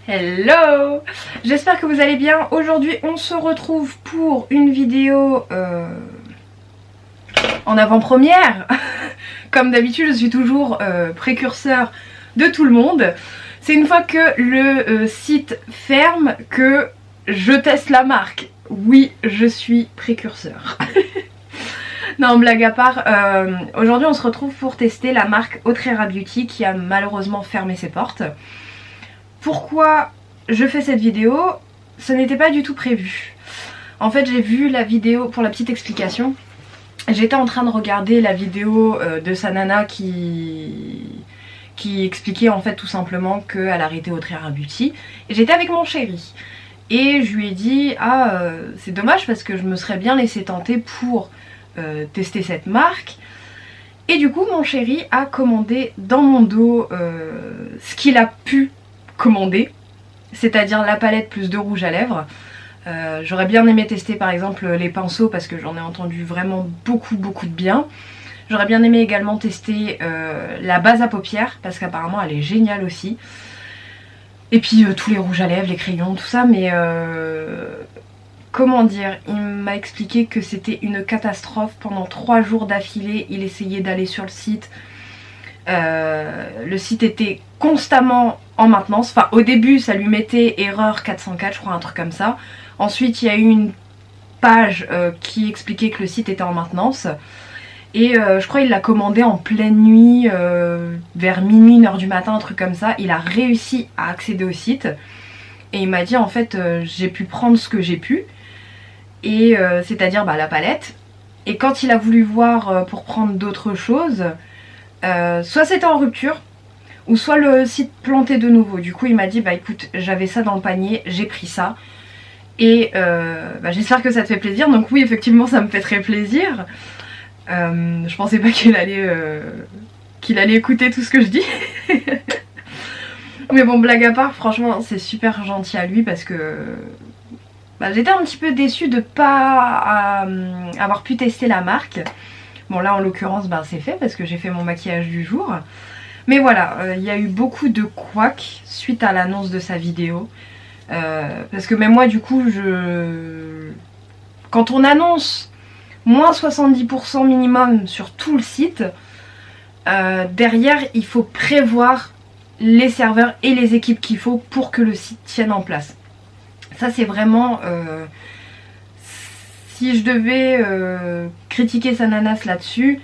Hello! J'espère que vous allez bien. Aujourd'hui on se retrouve pour une vidéo en avant-première. Comme d'habitude je suis toujours précurseur de tout le monde. C'est une fois que le site ferme que je teste la marque. Oui, je suis précurseur. Non, blague à part, aujourd'hui on se retrouve pour tester la marque Autrera Beauty qui a malheureusement fermé ses portes. Pourquoi je fais cette vidéo? Ce n'était pas du tout prévu. En fait j'ai vu la vidéo, pour la petite explication, j'étais en train de regarder la vidéo de sa nana qui expliquait en fait tout simplement qu'elle arrêtait Autrera Beauty. Et j'étais avec mon chéri. Et je lui ai dit c'est dommage parce que je me serais bien laissé tenter pour tester cette marque. Et du coup mon chéri a commandé dans mon dos ce qu'il a pu commander, c'est-à-dire la palette plus de rouge à lèvres. J'aurais bien aimé tester par exemple les pinceaux parce que j'en ai entendu vraiment beaucoup de bien. J'aurais bien aimé également tester la base à paupières parce qu'apparemment elle est géniale aussi. Et puis tous les rouges à lèvres, les crayons, tout ça, mais comment dire, il m'a expliqué que c'était une catastrophe. Pendant 3 jours d'affilée, il essayait d'aller sur le site. Le site était constamment en maintenance. Enfin, au début, ça lui mettait erreur 404, je crois, un truc comme ça. Ensuite, il y a eu une page qui expliquait que le site était en maintenance. Et je crois qu'il l'a commandé en pleine nuit, vers minuit, 1h du matin, un truc comme ça. Il a réussi à accéder au site. Et il m'a dit, en fait, j'ai pu prendre ce que j'ai pu. Et c'est-à-dire la palette. Et quand il a voulu voir pour prendre d'autres choses, soit c'était en rupture, ou soit le site plantait de nouveau. Du coup il m'a dit écoute, j'avais ça dans le panier, j'ai pris ça. Et j'espère que ça te fait plaisir. Donc oui, effectivement ça me fait très plaisir. Je pensais pas qu'il allait écouter tout ce que je dis. Mais bon, blague à part, franchement c'est super gentil à lui parce que j'étais un petit peu déçue de pas avoir pu tester la marque. Bon là en l'occurrence c'est fait parce que j'ai fait mon maquillage du jour. Mais voilà, il y a eu beaucoup de couacs suite à l'annonce de sa vidéo. Parce que même moi du coup quand on annonce moins 70% minimum sur tout le site, derrière il faut prévoir les serveurs et les équipes qu'il faut pour que le site tienne en place. Ça c'est vraiment... si je devais critiquer sa nanasse là-dessus,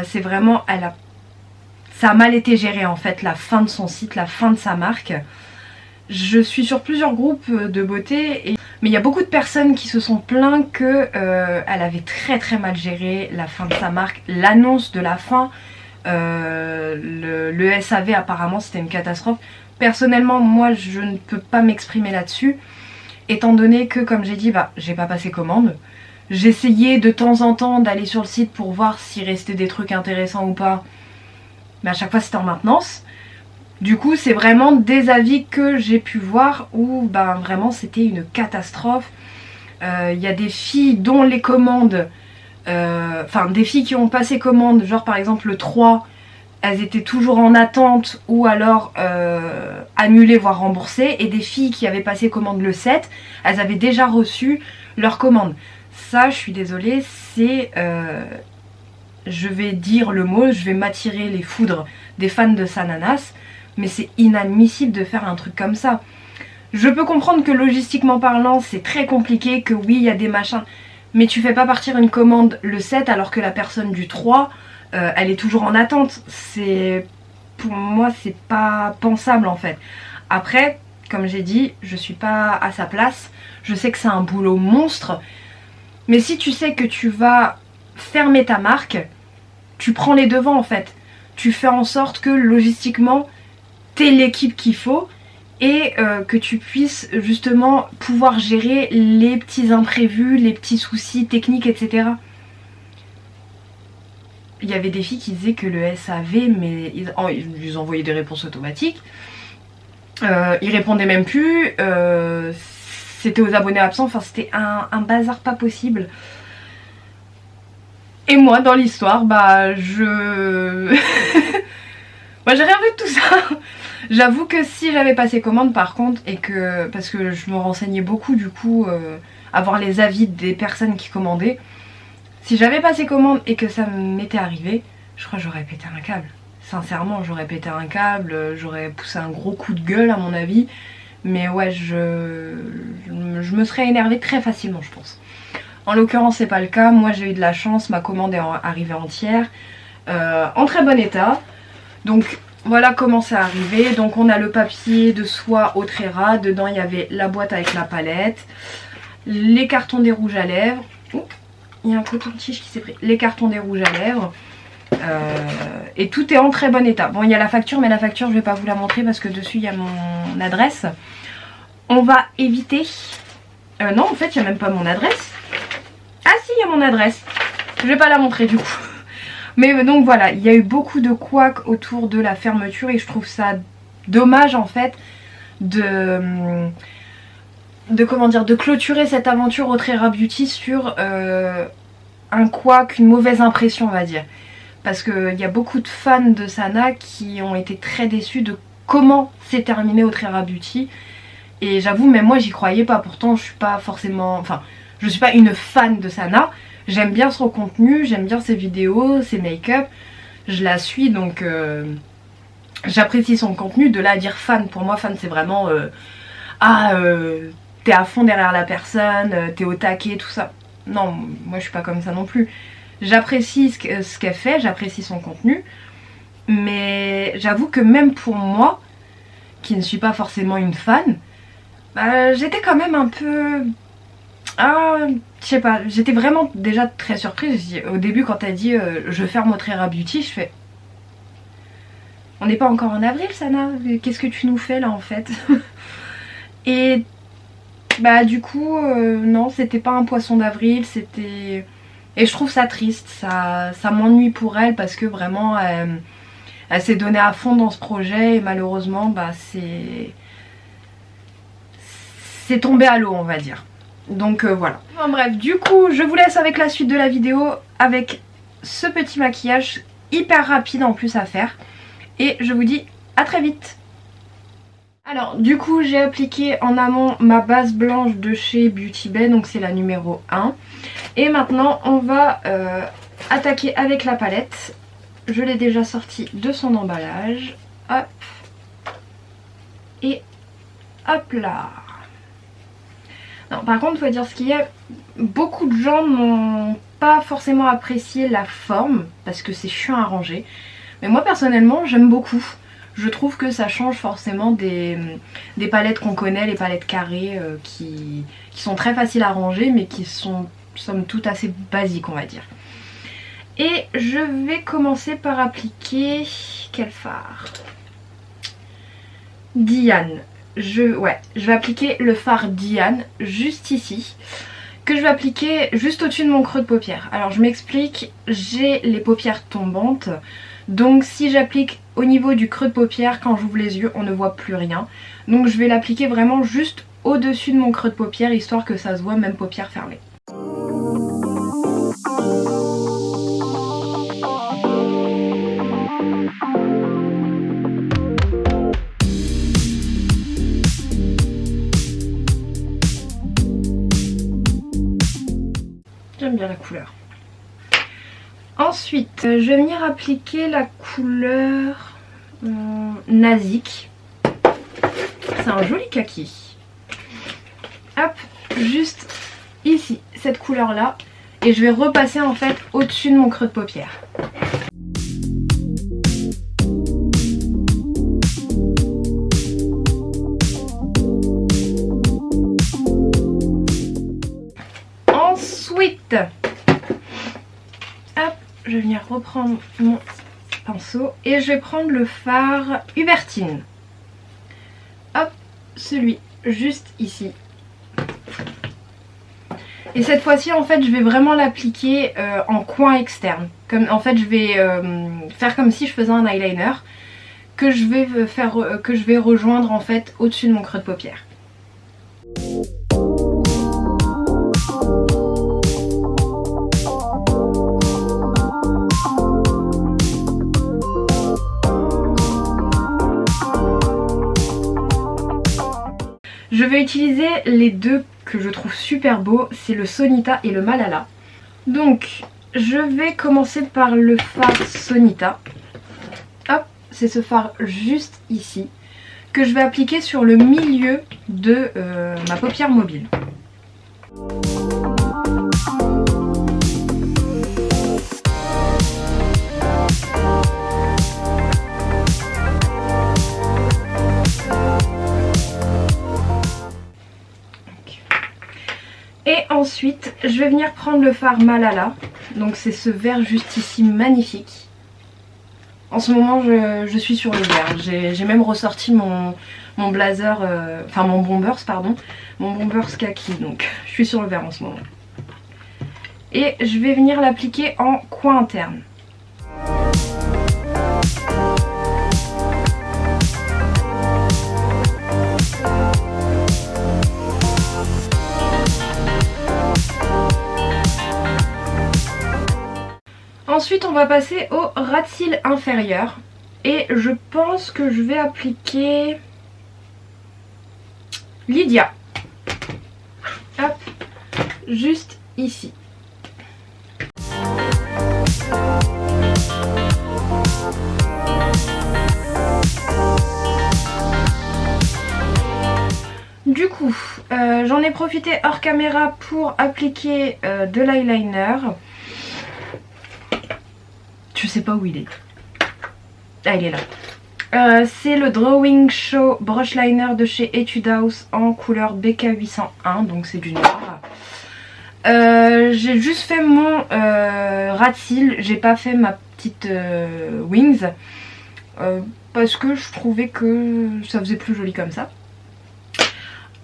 c'est vraiment... ça a mal été géré en fait, la fin de son site, la fin de sa marque. Je suis sur plusieurs groupes de beauté, mais il y a beaucoup de personnes qui se sont plaintes qu'elle avait très mal géré la fin de sa marque, l'annonce de la fin, le SAV apparemment c'était une catastrophe. Personnellement moi je ne peux pas m'exprimer là-dessus, étant donné que comme j'ai dit j'ai pas passé commande. J'essayais de temps en temps d'aller sur le site pour voir s'il restait des trucs intéressants ou pas, mais à chaque fois c'était en maintenance. Du coup c'est vraiment des avis que j'ai pu voir où vraiment c'était une catastrophe. Il y a des filles dont les commandes, des filles qui ont passé commande, genre par exemple le 3, elles étaient toujours en attente ou alors annulées voire remboursées, et des filles qui avaient passé commande le 7, elles avaient déjà reçu leur commande. Ça je suis désolée, c'est... je vais dire le mot, je vais m'attirer les foudres des fans de sa nanasse, mais c'est inadmissible de faire un truc comme ça. Je peux comprendre que logistiquement parlant c'est très compliqué, que oui il y a des machins, mais tu fais pas partir une commande le 7 alors que la personne du 3 elle est toujours en attente. Pour moi c'est pas pensable en fait. Après comme j'ai dit, je suis pas à sa place, je sais que c'est un boulot monstre, mais si tu sais que tu vas fermer ta marque, tu prends les devants en fait. Tu fais en sorte que logistiquement t'aies l'équipe qu'il faut et que tu puisses justement pouvoir gérer les petits imprévus, les petits soucis techniques, etc. Il y avait des filles qui disaient que le SAV, mais ils envoyaient des réponses automatiques. Ils répondaient même plus. C'était aux abonnés absents. Enfin, c'était un bazar pas possible. Et moi, dans l'histoire, j'ai rien vu de tout ça. J'avoue que si j'avais passé commande par contre, et que parce que je me renseignais beaucoup du coup, avoir les avis des personnes qui commandaient, si j'avais passé commande et que ça m'était arrivé, je crois que j'aurais pété un câble. Sincèrement, j'aurais pété un câble, j'aurais poussé un gros coup de gueule à mon avis. Mais ouais, je me serais énervée très facilement, je pense. En l'occurrence, c'est pas le cas. Moi, j'ai eu de la chance, ma commande est arrivée entière, en très bon état. Donc voilà comment c'est arrivé. Donc on a le papier de soie Autrera. Dedans, il y avait la boîte avec la palette, les cartons des rouges à lèvres. Oh, il y a un coton-tige qui s'est pris. Les cartons des rouges à lèvres. Et tout est en très bon état. Bon, il y a la facture, mais la facture, je vais pas vous la montrer parce que dessus, il y a mon adresse. On va éviter... non, en fait, il n'y a même pas mon adresse. Ah si, il y a mon adresse. Je vais pas la montrer du coup. Mais donc voilà, il y a eu beaucoup de couacs autour de la fermeture et je trouve ça dommage en fait de comment dire, de clôturer cette aventure Autrera Beauty sur un couac, une mauvaise impression on va dire. Parce qu'il y a beaucoup de fans de Sana qui ont été très déçus de comment s'est terminé Autrera Beauty. Et j'avoue, même moi j'y croyais pas, pourtant je suis pas forcément... Enfin, je suis pas une fan de Sana. J'aime bien son contenu, j'aime bien ses vidéos, ses make-up. Je la suis donc j'apprécie son contenu. De là à dire fan, pour moi fan c'est vraiment... t'es à fond derrière la personne, t'es au taquet, tout ça. Non, moi je suis pas comme ça non plus. J'apprécie ce qu'elle fait, j'apprécie son contenu. Mais j'avoue que même pour moi, qui ne suis pas forcément une fan... j'étais quand même un peu... je sais pas, j'étais vraiment déjà très surprise. Au début quand elle dit je ferme Autrera Beauty, je fais... On n'est pas encore en avril Sana, qu'est-ce que tu nous fais là en fait? Et du coup non, c'était pas un poisson d'avril, c'était... Et je trouve ça triste, ça m'ennuie pour elle parce que vraiment elle s'est donnée à fond dans ce projet et malheureusement c'est tombé à l'eau on va dire. Donc voilà. Enfin bref, du coup je vous laisse avec la suite de la vidéo avec ce petit maquillage hyper rapide en plus à faire. Et je vous dis à très vite. Alors du coup j'ai appliqué en amont ma base blanche de chez Beauty Bay, donc c'est la numéro 1. Et maintenant on va attaquer avec la palette. Je l'ai déjà sortie de son emballage. Hop. Et hop là. Non, par contre, il faut dire ce qu'il y a, beaucoup de gens n'ont pas forcément apprécié la forme parce que c'est chiant à ranger. Mais moi personnellement, j'aime beaucoup. Je trouve que ça change forcément des palettes qu'on connaît, les palettes carrées qui sont très faciles à ranger mais qui sont somme toute assez basiques on va dire. Et je vais commencer par appliquer... Quel fard? Diane. Je vais appliquer le fard Diane juste ici, que je vais appliquer juste au-dessus de mon creux de paupière. Alors je m'explique, j'ai les paupières tombantes, donc si j'applique au niveau du creux de paupière, quand j'ouvre les yeux, on ne voit plus rien. Donc je vais l'appliquer vraiment juste au-dessus de mon creux de paupière, histoire que ça se voit même paupières fermées. J'aime bien la couleur. Ensuite, je vais venir appliquer la couleur Nazik. C'est un joli kaki. Hop, juste ici, cette couleur là. Et je vais repasser en fait au-dessus de mon creux de paupière. Ensuite, hop, je vais venir reprendre mon pinceau et je vais prendre le fard Hubertine. Hop, celui juste ici. Et cette fois-ci en fait je vais vraiment l'appliquer en coin externe. Comme, en fait je vais faire comme si je faisais un eyeliner que je vais rejoindre en fait au-dessus de mon creux de paupière. Je vais utiliser les deux que je trouve super beaux, c'est le Sonita et le Malala. Donc je vais commencer par le fard Sonita. Hop, c'est ce fard juste ici que je vais appliquer sur le milieu de ma paupière mobile. Et ensuite, je vais venir prendre le fard Malala. Donc c'est ce vert juste ici magnifique. En ce moment, je suis sur le vert. J'ai même ressorti mon blazer, enfin mon bombers, pardon. Mon bombers kaki, donc je suis sur le vert en ce moment. Et je vais venir l'appliquer en coin interne. Ensuite on va passer au ras de cils inférieur et je pense que je vais appliquer Lydia. Hop, juste ici. Du coup, j'en ai profité hors caméra pour appliquer de l'eyeliner. Je sais pas où il est. Ah, il est là. C'est le Drawing Show Brush Liner de chez Etude House en couleur BK801, donc c'est du noir. J'ai juste fait mon ras de cils, j'ai pas fait ma petite wings parce que je trouvais que ça faisait plus joli comme ça.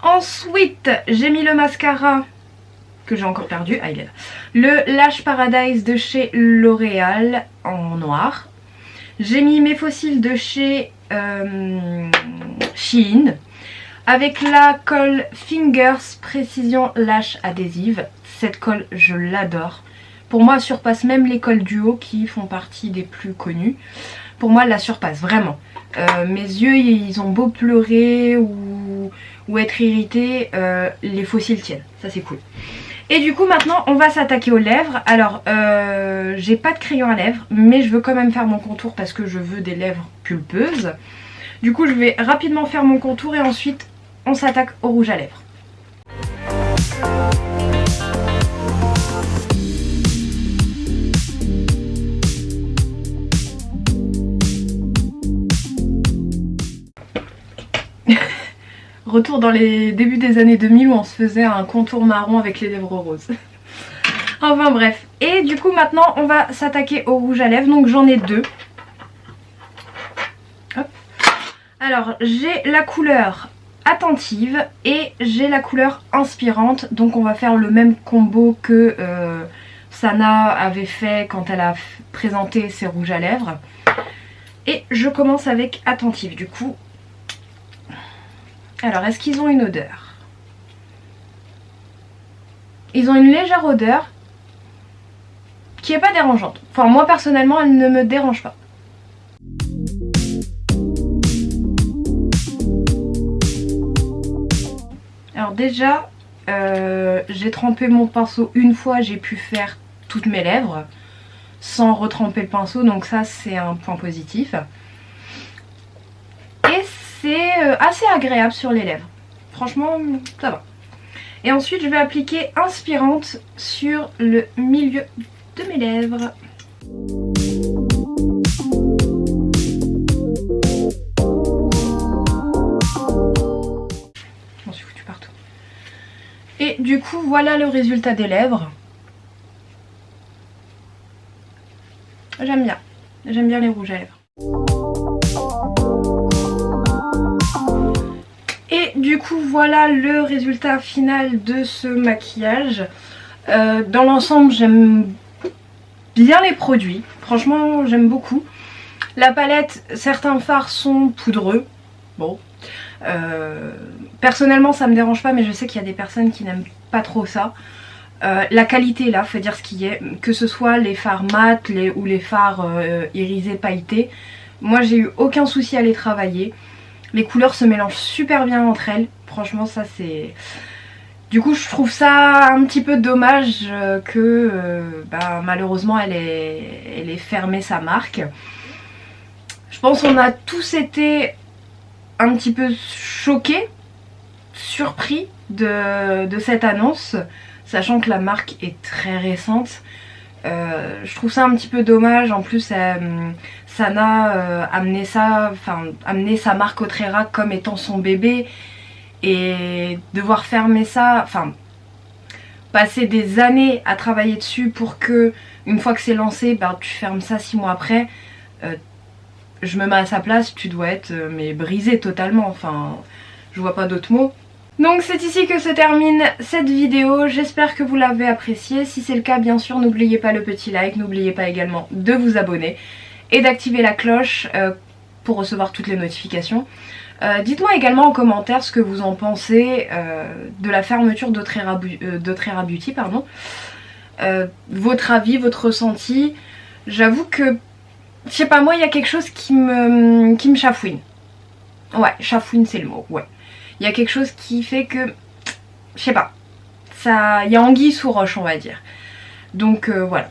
Ensuite, j'ai mis le mascara que j'ai encore perdu. Ah, il est là. Le Lash Paradise de chez L'Oréal en noir. J'ai mis mes faux cils de chez Shein avec la colle Fingers Précision Lash Adhésive. Cette colle, je l'adore. Pour moi, elle surpasse même les colles Duo qui font partie des plus connues. Pour moi, elle la surpasse vraiment. Mes yeux, ils ont beau pleurer ou être irrités, les faux cils tiennent. Ça, c'est cool. Et du coup maintenant on va s'attaquer aux lèvres. Alors j'ai pas de crayon à lèvres mais je veux quand même faire mon contour parce que je veux des lèvres pulpeuses. Du coup je vais rapidement faire mon contour et ensuite on s'attaque au rouge à lèvres. Retour dans les débuts des années 2000 où on se faisait un contour marron avec les lèvres roses. Enfin bref. Et du coup maintenant on va s'attaquer au rouge à lèvres. Donc j'en ai deux. Hop. Alors j'ai la couleur attentive et j'ai la couleur inspirante. Donc on va faire le même combo que Sana avait fait quand elle a présenté ses rouges à lèvres. Et je commence avec attentive du coup. Alors, est-ce qu'ils ont une odeur? Ils ont une légère odeur qui n'est pas dérangeante. Enfin, moi personnellement, elle ne me dérange pas. Alors déjà, j'ai trempé mon pinceau une fois, j'ai pu faire toutes mes lèvres sans retremper le pinceau, donc ça c'est un point positif. Et c'est assez agréable sur les lèvres. Franchement, ça va. Et ensuite, je vais appliquer inspirante sur le milieu de mes lèvres. Je m'en suis foutue partout. Et du coup, voilà le résultat des lèvres. J'aime bien. J'aime bien les rouges à lèvres. Et du coup voilà le résultat final de ce maquillage. Dans l'ensemble j'aime bien les produits, franchement j'aime beaucoup. La palette, certains fards sont poudreux, bon. Personnellement ça me dérange pas mais je sais qu'il y a des personnes qui n'aiment pas trop ça. La qualité là, faut dire ce qui est, que ce soit les fards mat ou les fards irisés pailletés. Moi j'ai eu aucun souci à les travailler. Les couleurs se mélangent super bien entre elles. Franchement, ça c'est... Du coup, je trouve ça un petit peu dommage que malheureusement elle ait fermé sa marque. Je pense qu'on a tous été un petit peu choqués, surpris de cette annonce, sachant que la marque est très récente. Je trouve ça un petit peu dommage. En plus, Sana amené sa marque Otrera comme étant son bébé, et devoir fermer ça, enfin passer des années à travailler dessus pour que une fois que c'est lancé, tu fermes ça 6 mois après. Je me mets à sa place, tu dois être mais brisé totalement, enfin je vois pas d'autres mots. Donc c'est ici que se termine cette vidéo, j'espère que vous l'avez appréciée. Si c'est le cas, bien sûr, n'oubliez pas le petit like, n'oubliez pas également de vous abonner et d'activer la cloche pour recevoir toutes les notifications. Dites-moi également en commentaire ce que vous en pensez de la fermeture d'Otrera Beauty, pardon. Votre avis, votre ressenti. J'avoue que, je sais pas, moi il y a quelque chose qui me chafouine. Ouais, chafouine c'est le mot, ouais. Il y a quelque chose qui fait que, je sais pas, il y a anguille sous roche, on va dire. Donc voilà.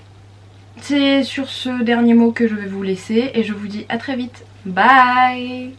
C'est sur ce dernier mot que je vais vous laisser et je vous dis à très vite. Bye!